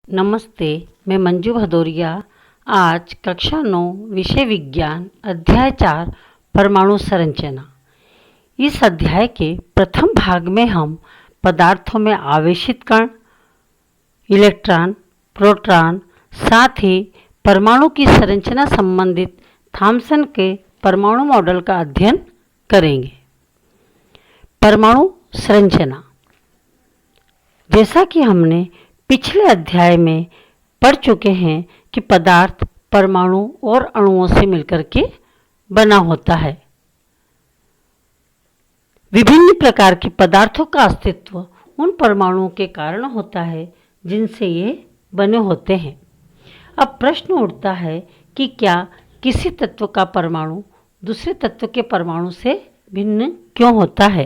नमस्ते, मैं मंजू भदौरिया। आज कक्षा 9 विषय विज्ञान अध्याय 4 परमाणु संरचना। इस अध्याय के प्रथम भाग में हम पदार्थों में आवेशित कण, इलेक्ट्रॉन, प्रोटॉन, साथ ही परमाणु की संरचना संबंधित थॉम्सन के परमाणु मॉडल का अध्ययन करेंगे। परमाणु संरचना, जैसा कि हमने पिछले अध्याय में पढ़ चुके हैं कि पदार्थ परमाणु और अणुओं से मिलकर के बना होता है। विभिन्न प्रकार के पदार्थों का अस्तित्व उन परमाणुओं के कारण होता है जिनसे ये बने होते हैं। अब प्रश्न उठता है कि क्या किसी तत्व का परमाणु दूसरे तत्व के परमाणु से भिन्न क्यों होता है?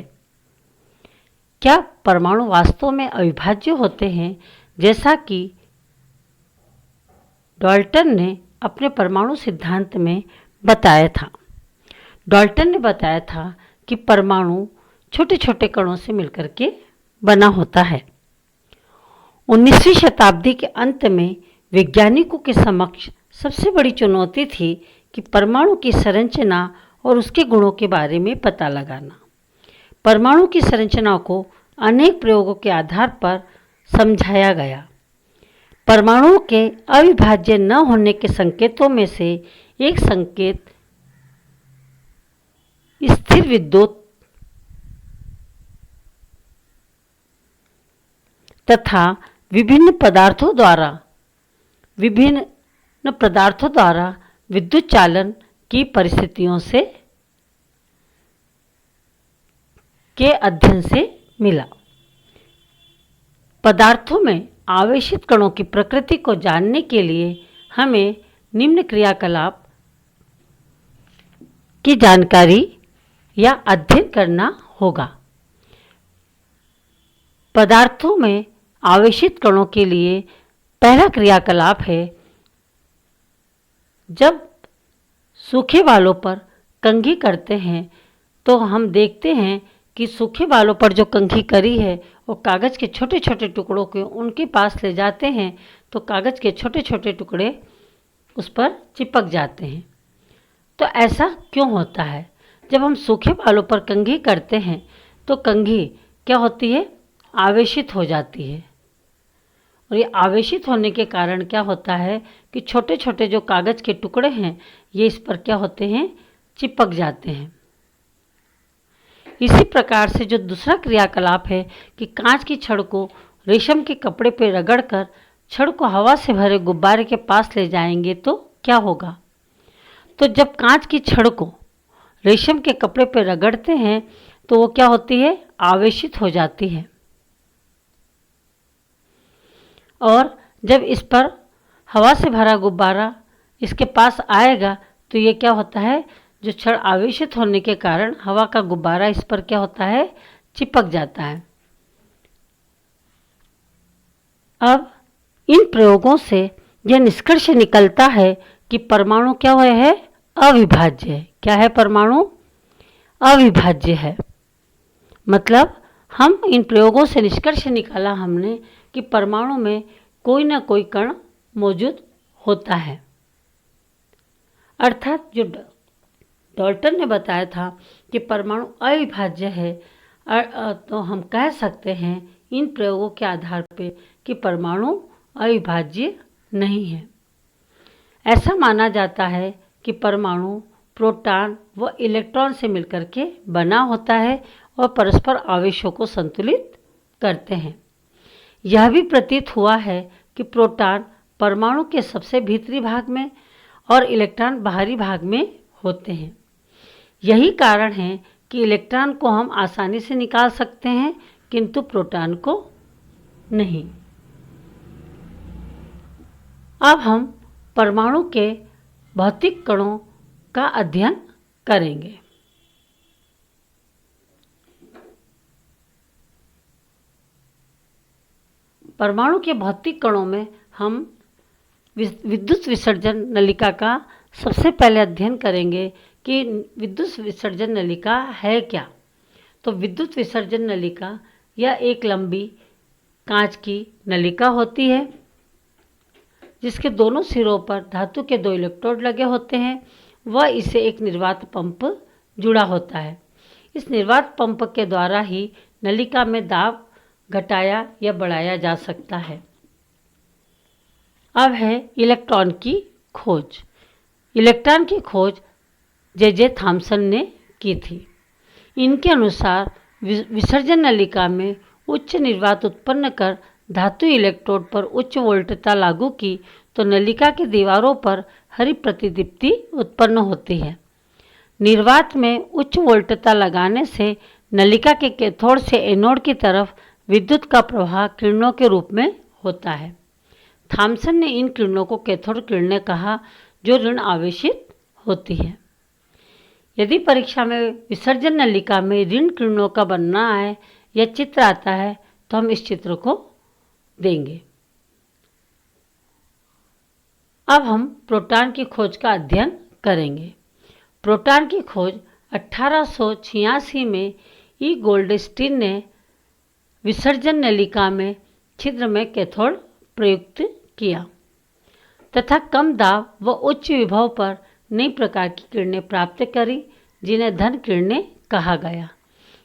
क्या परमाणु वास्तव में अविभाज्य होते हैं, जैसा कि डाल्टन ने अपने परमाणु सिद्धांत में बताया था? डाल्टन ने बताया था कि परमाणु छोटे छोटे कणों से मिलकर के बना होता है। 19वीं शताब्दी के अंत में वैज्ञानिकों के समक्ष सबसे बड़ी चुनौती थी कि परमाणु की संरचना और उसके गुणों के बारे में पता लगाना। परमाणु की संरचना को अनेक प्रयोगों के आधार पर समझाया गया। परमाणुओं के अविभाज्य न होने के संकेतों में से एक संकेत स्थिर विद्युत तथा विभिन्न पदार्थों द्वारा विद्युत चालन की परिस्थितियों के अध्ययन से मिला। पदार्थों में आवेशित कणों की प्रकृति को जानने के लिए हमें निम्न क्रियाकलाप की जानकारी या अध्ययन करना होगा। पदार्थों में आवेशित कणों के लिए पहला क्रियाकलाप है, जब सूखे बालों पर कंघी करते हैं तो हम देखते हैं कि सूखे बालों पर जो कंघी करी है वो कागज़ के छोटे छोटे टुकड़ों को उनके पास ले जाते हैं तो कागज़ के छोटे छोटे टुकड़े उस पर चिपक जाते हैं। तो ऐसा क्यों होता है? जब हम सूखे बालों पर कंघी करते हैं तो कंघी क्या होती है? आवेशित हो जाती है। और ये आवेशित होने के कारण क्या होता है कि छोटे छोटे जो कागज़ के टुकड़े हैं ये इस पर क्या होते हैं? चिपक जाते हैं। इसी प्रकार से जो दूसरा क्रियाकलाप है कि कांच की छड़ को रेशम के कपड़े पर रगड़कर छड़ को हवा से भरे गुब्बारे के पास ले जाएंगे तो क्या होगा? तो जब कांच की छड़ को रेशम के कपड़े पर रगड़ते हैं तो वो क्या होती है? आवेशित हो जाती है। और जब इस पर हवा से भरा गुब्बारा इसके पास आएगा तो ये क्या होता है? जो छड़ आवेशित होने के कारण हवा का गुब्बारा इस पर क्या होता है? चिपक जाता है। अब इन प्रयोगों से यह निष्कर्ष निकलता है कि परमाणु क्या हुआ है? अविभाज्य है। क्या है? परमाणु अविभाज्य है। मतलब हम इन प्रयोगों से निष्कर्ष निकाला हमने कि परमाणु में कोई ना कोई कण मौजूद होता है। अर्थात जो डाल्टन ने बताया था कि परमाणु अविभाज्य है, तो हम कह सकते हैं इन प्रयोगों के आधार पर कि परमाणु अविभाज्य नहीं है। ऐसा माना जाता है कि परमाणु प्रोटॉन व इलेक्ट्रॉन से मिलकर के बना होता है और परस्पर आवेशों को संतुलित करते हैं। यह भी प्रतीत हुआ है कि प्रोटॉन परमाणु के सबसे भीतरी भाग में और इलेक्ट्रॉन बाहरी भाग में होते हैं। यही कारण है कि इलेक्ट्रॉन को हम आसानी से निकाल सकते हैं किंतु प्रोटॉन को नहीं। अब हम परमाणु के भौतिक कणों का अध्ययन करेंगे। परमाणु के भौतिक कणों में हम विद्युत विसर्जन नलिका का सबसे पहले अध्ययन करेंगे कि विद्युत विसर्जन नलिका है क्या। तो विद्युत विसर्जन नलिका यह एक लंबी कांच की नलिका होती है जिसके दोनों सिरों पर धातु के 2 इलेक्ट्रोड लगे होते हैं, वह इसे एक निर्वात पंप जुड़ा होता है। इस निर्वात पंप के द्वारा ही नलिका में दाब घटाया या बढ़ाया जा सकता है। अब है इलेक्ट्रॉन की खोज। इलेक्ट्रॉन की खोज जे थॉम्सन ने की थी। इनके अनुसार विसर्जन नलिका में उच्च निर्वात उत्पन्न कर धातु इलेक्ट्रोड पर उच्च वोल्टता लागू की तो नलिका की दीवारों पर हरी प्रतिदीप्ति उत्पन्न होती है। निर्वात में उच्च वोल्टता लगाने से नलिका के कैथोड से एनोड की तरफ विद्युत का प्रवाह किरणों के रूप में होता है। थॉम्सन ने इन किरणों को कैथोड किरणें कहा, जो ऋण आवेशित होती है। यदि परीक्षा में विसर्जन नलिका में ऋण किरणों का बनना है या चित्र आता है तो हम इस चित्र को देंगे। अब हम प्रोटॉन की खोज का अध्ययन करेंगे। प्रोटॉन की खोज 1886 में ई गोल्डस्टीन ने विसर्जन नलिका में छिद्र में कैथोड प्रयुक्त किया तथा कम दाब व उच्च विभव पर नई प्रकार की किरणें प्राप्त करी, जिन्हें धन किरणें कहा गया।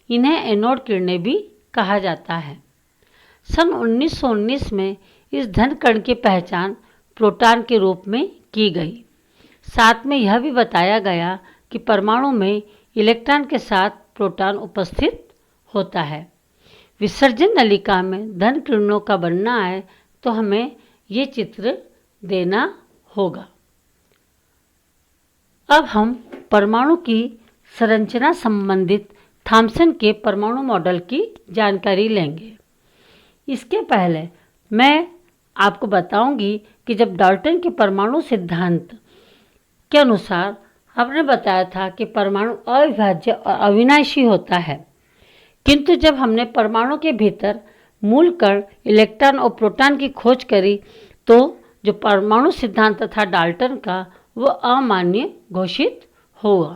इन्हें एनोड किरणें भी कहा जाता है। सन 1919 में इस धन कण की पहचान प्रोटॉन के रूप में की गई। साथ में यह भी बताया गया कि परमाणु में इलेक्ट्रॉन के साथ प्रोटॉन उपस्थित होता है। विसर्जन नलिका में धन किरणों का बनना है तो हमें ये चित्र देना होगा। अब हम परमाणु की संरचना संबंधित थॉम्सन के परमाणु मॉडल की जानकारी लेंगे। इसके पहले मैं आपको बताऊंगी कि जब डाल्टन के परमाणु सिद्धांत के अनुसार हमने बताया था कि परमाणु अविभाज्य और अविनाशी होता है, किंतु जब हमने परमाणु के भीतर मूल कण इलेक्ट्रॉन और प्रोटॉन की खोज करी तो जो परमाणु सिद्धांत था डाल्टन का वह अमान्य घोषित हुआ।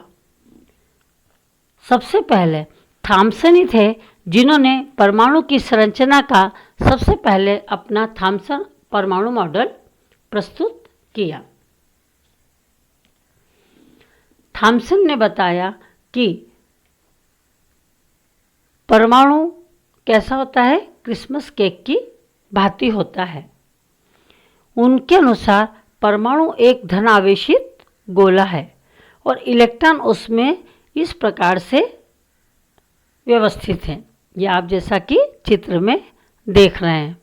सबसे पहले थॉम्सन ही थे जिन्होंने परमाणु की संरचना का सबसे पहले अपना थॉम्सन परमाणु मॉडल प्रस्तुत किया। थॉम्सन ने बताया कि परमाणु कैसा होता है, क्रिसमस केक की भांति होता है। उनके अनुसार परमाणु एक धनावेशित गोला है और इलेक्ट्रॉन उसमें इस प्रकार से व्यवस्थित हैं। ये आप जैसा कि चित्र में देख रहे हैं,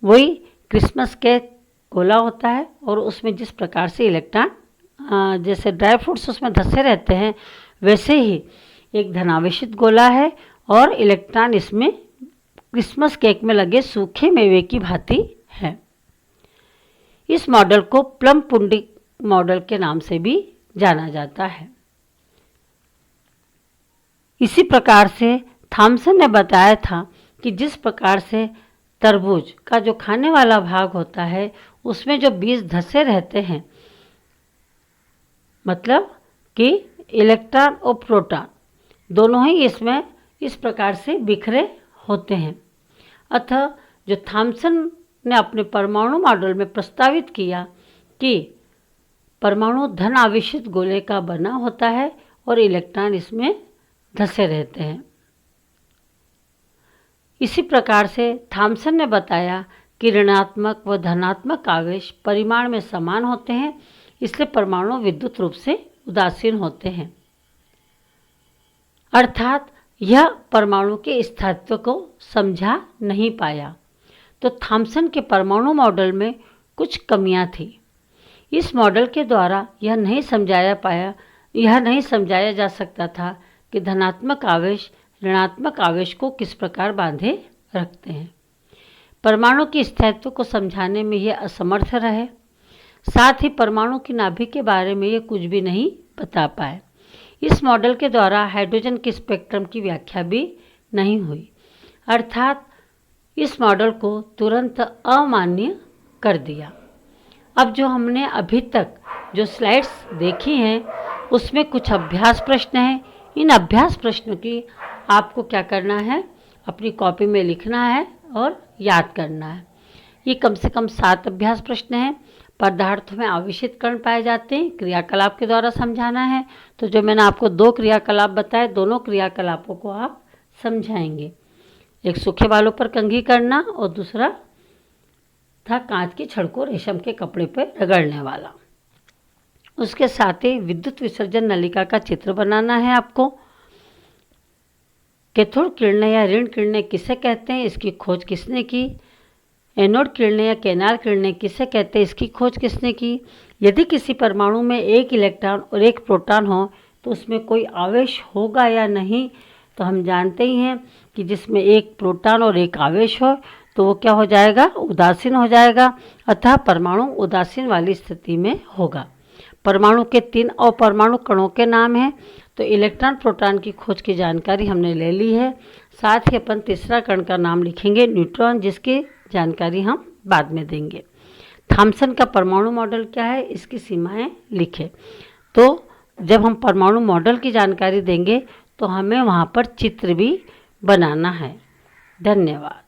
वही क्रिसमस केक गोला होता है और उसमें जिस प्रकार से इलेक्ट्रॉन जैसे ड्राई फ्रूट्स उसमें धंसे रहते हैं, वैसे ही एक धनावेशित गोला है और इलेक्ट्रॉन इसमें क्रिसमस केक में लगे सूखे मेवे की भांति है। इस मॉडल को प्लम पुडिंग मॉडल के नाम से भी जाना जाता है। इसी प्रकार से थॉम्सन ने बताया था कि जिस प्रकार से तरबूज का जो खाने वाला भाग होता है उसमें जो बीज धंसे रहते हैं, मतलब कि इलेक्ट्रॉन और प्रोटॉन दोनों ही इसमें इस प्रकार से बिखरे होते हैं। अतः जो थॉम्सन ने अपने परमाणु मॉडल में प्रस्तावित किया कि परमाणु धन आवेशित गोले का बना होता है और इलेक्ट्रॉन इसमें धंसे रहते हैं। इसी प्रकार से थॉम्सन ने बताया कि ऋणात्मक व धनात्मक आवेश परिमाण में समान होते हैं, इसलिए परमाणु विद्युत रूप से उदासीन होते हैं। अर्थात यह परमाणु के स्थायित्व को समझा नहीं पाया। तो थॉम्सन के परमाणु मॉडल में कुछ कमियां थी। इस मॉडल के द्वारा यह नहीं समझाया जा सकता था कि धनात्मक आवेश ऋणात्मक आवेश को किस प्रकार बांधे रखते हैं। परमाणु के स्थायित्व को समझाने में यह असमर्थ रहे। साथ ही परमाणु की नाभिक के बारे में ये कुछ भी नहीं बता पाए। इस मॉडल के द्वारा हाइड्रोजन के स्पेक्ट्रम की व्याख्या भी नहीं हुई, अर्थात इस मॉडल को तुरंत अमान्य कर दिया। अब जो हमने अभी तक जो स्लाइड्स देखी हैं उसमें कुछ अभ्यास प्रश्न हैं। इन अभ्यास प्रश्नों की आपको क्या करना है, अपनी कॉपी में लिखना है और याद करना है। ये कम से कम 7 अभ्यास प्रश्न हैं। पदार्थों में आवेशित कण पाए जाते हैं, क्रियाकलाप के द्वारा समझाना है। तो जो मैंने आपको 2 क्रियाकलाप बताए, दोनों क्रियाकलापों को आप समझाएंगे। एक सूखे बालों पर कंघी करना और दूसरा था कांच की छड़ को रेशम के कपड़े पर रगड़ने वाला। उसके साथ ही विद्युत विसर्जन नलिका का चित्र बनाना है आपको। कैथोड किरणें या ऋण किरणें किसे कहते हैं, इसकी खोज किसने की। एनोड किरणें या कैनाल किरणें किसे कहते हैं, इसकी खोज किसने की। यदि किसी परमाणु में एक इलेक्ट्रॉन और एक प्रोटॉन हो तो उसमें कोई आवेश होगा या नहीं। तो हम जानते ही हैं कि जिसमें एक प्रोटॉन और एक आवेश हो तो वो क्या हो जाएगा, उदासीन हो जाएगा, अतः परमाणु उदासीन वाली स्थिति में होगा। परमाणु के 3 अपरमाणु कणों के नाम हैं। तो इलेक्ट्रॉन प्रोटॉन की खोज की जानकारी हमने ले ली है। साथ ही अपन तीसरा कण का नाम लिखेंगे न्यूट्रॉन, जिसकी जानकारी हम बाद में देंगे। थॉम्सन का परमाणु मॉडल क्या है, इसकी सीमाएं लिखें। तो जब हम परमाणु मॉडल की जानकारी देंगे तो हमें वहाँ पर चित्र भी बनाना है। धन्यवाद।